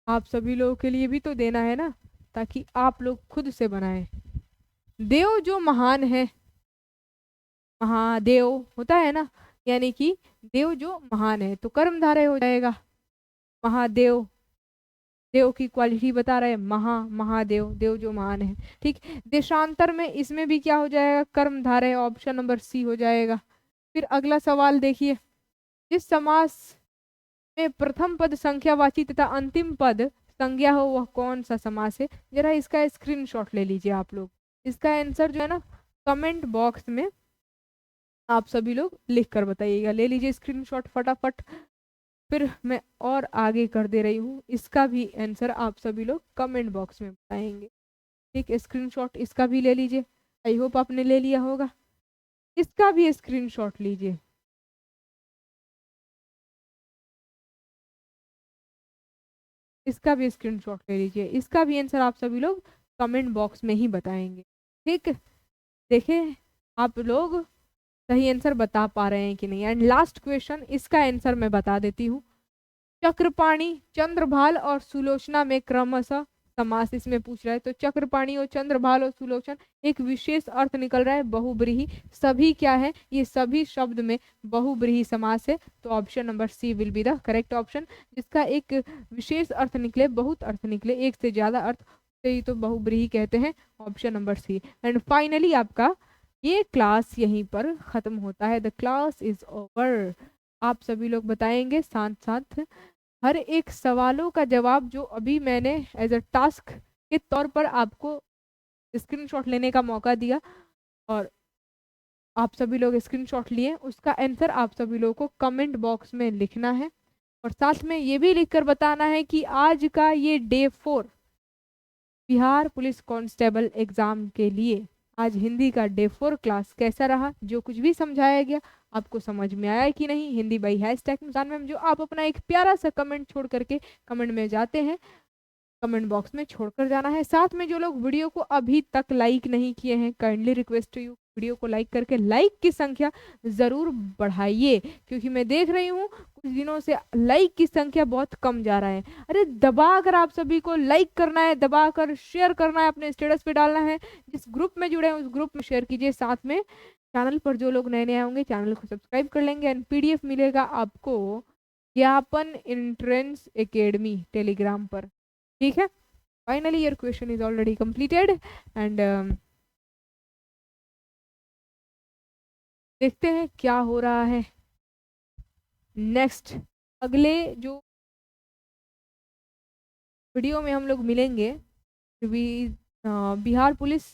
आप सभी लोगों के लिए भी तो देना है ना, ताकि आप लोग खुद से बनाएं। देव जो महान है, महादेव होता है ना, यानी कि देव जो महान है, तो कर्मधारय हो जाएगा महादेव। देव की क्वालिटी बता रहे हैं, महादेव, देव जो महान है। ठीक, देशांतर में इसमें भी क्या हो जाएगा, कर्मधारय, ऑप्शन नंबर सी हो जाएगा। फिर अगला सवाल देखिए, जिस समास में प्रथम पद संख्यावाची तथा अंतिम पद संज्ञा हो वह कौन सा समास है? जरा इसका स्क्रीनशॉट ले लीजिए आप लोग। इसका आंसर जो है ना, कमेंट बॉक्स में आप सभी लोग लिख कर बताइएगा। ले लीजिए स्क्रीनशॉट फटाफट, फिर मैं और आगे कर दे रही हूँ। इसका भी आंसर आप सभी लोग कमेंट बॉक्स में बताएंगे। ठीक, स्क्रीनशॉट इसका भी ले लीजिए, आई होप आपने ले लिया होगा। इसका भी स्क्रीनशॉट लीजिए। इसका भी स्क्रीनशॉट ले लीजिए, इसका भी आंसर आप सभी लोग कमेंट बॉक्स में ही बताएंगे। ठीक, देखें आप लोग सही आंसर बता पा रहे हैं कि नहीं। एंड लास्ट क्वेश्चन, इसका आंसर मैं बता देती हूँ। चक्रपाणी, चंद्रभाल और सुलोचना में क्रमशः समास इसमें पूछ रहा है, तो चक्रपाणी और चंद्रभाल और सुलोचन एक विशेष अर्थ निकल रहा है, बहुब्रीहि। सभी क्या है, ये सभी शब्द में बहुब्रीहि समास है, तो option number C will be the correct option. जिसका एक विशेष अर्थ निकले, बहुत अर्थ निकले, एक से ज्यादा अर्थ, तो ये तो बहुब्रीहि कहते हैं, option number C. And finally आपका ये क्लास यहीं पर खत्म होता है। The class is over. आप सभी लोग बताएंगे साथ साथ हर एक सवालों का जवाब जो अभी मैंने एज अ टास्क के तौर पर आपको स्क्रीनशॉट लेने का मौका दिया, और आप सभी लोग स्क्रीनशॉट लिए, उसका आंसर आप सभी लोगों को कमेंट बॉक्स में लिखना है। और साथ में ये भी लिखकर बताना है कि आज का ये day 4 Bihar police constable exam के लिए आज हिंदी का डे 4 क्लास कैसा रहा, जो कुछ भी समझाया गया आपको समझ में आया कि नहीं। Hindi by hashtag Muskan ma'am, जो आप अपना एक प्यारा सा कमेंट छोड़ करके कमेंट में जाते हैं, कमेंट बॉक्स में छोड़कर जाना है। साथ में जो लोग वीडियो को अभी तक लाइक नहीं किए हैं, kindly request to you, video को लाइक करके लाइक की संख्या जरूर बढ़ाइए, क्योंकि मैं देख रही हूँ कुछ दिनों से लाइक की संख्या बहुत कम जा रहा है। अरे दबा कर आप सभी को लाइक करना है, दबा कर शेयर करना है, अपने स्टेटस पे डालना है, जिस ग्रुप में जुड़े हैं उस ग्रुप में शेयर कीजिए। साथ में चैनल पर जो लोग नए नए होंगे चैनल को सब्सक्राइब कर लेंगे। एंड पीडीएफ मिलेगा आपको ज्ञापन एंट्रेंस एकेडमी टेलीग्राम पर। ठीक है, finally your question is already completed. And देखते हैं क्या हो रहा है नेक्स्ट। अगले जो वीडियो में हम लोग मिलेंगे, बिहार पुलिस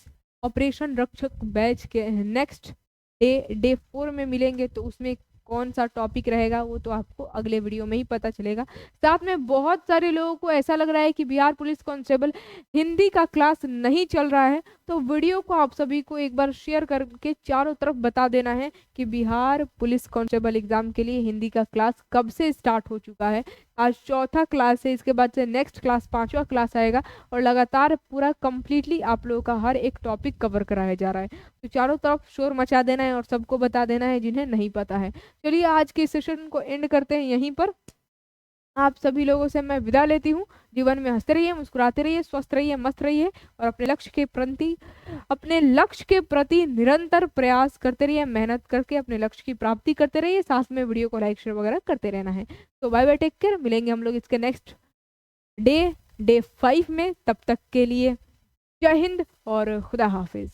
ऑपरेशन रक्षक बैच के नेक्स्ट डे 4 में मिलेंगे, तो उसमें कौन सा टॉपिक रहेगा वो तो आपको अगले वीडियो में ही पता चलेगा। साथ में बहुत सारे लोगों को ऐसा लग रहा है कि बिहार पुलिस कांस्टेबल हिंदी का क्लास नहीं चल रहा है, तो वीडियो को आप सभी को एक बार शेयर करके चारों तरफ बता देना है कि बिहार पुलिस कांस्टेबल एग्जाम के लिए हिंदी का क्लास कब से स्टार्ट हो चुका है, आज चौथा क्लास है, इसके बाद से नेक्स्ट क्लास पांचवा क्लास आएगा और लगातार पूरा कंप्लीटली आप लोगों का हर एक टॉपिक कवर कराया जा रहा है। तो चारों तरफ शोर मचा देना है और सबको बता देना है जिन्हें नहीं पता है। चलिए आज के सेशन को एंड करते हैं यहीं पर। आप सभी लोगों से मैं विदा लेती हूँ। जीवन में हंसते रहिए, मुस्कुराते रहिए, स्वस्थ रहिए, मस्त रहिए और अपने लक्ष्य के प्रति निरंतर प्रयास करते रहिए, मेहनत करके अपने लक्ष्य की प्राप्ति करते रहिए। साथ में वीडियो को लाइक शेयर वगैरह करते रहना है। तो बाय बाय, टेक केयर। मिलेंगे हम लोग इसके नेक्स्ट डे 5 में। तब तक के लिए जय हिंद और खुदा हाफिज।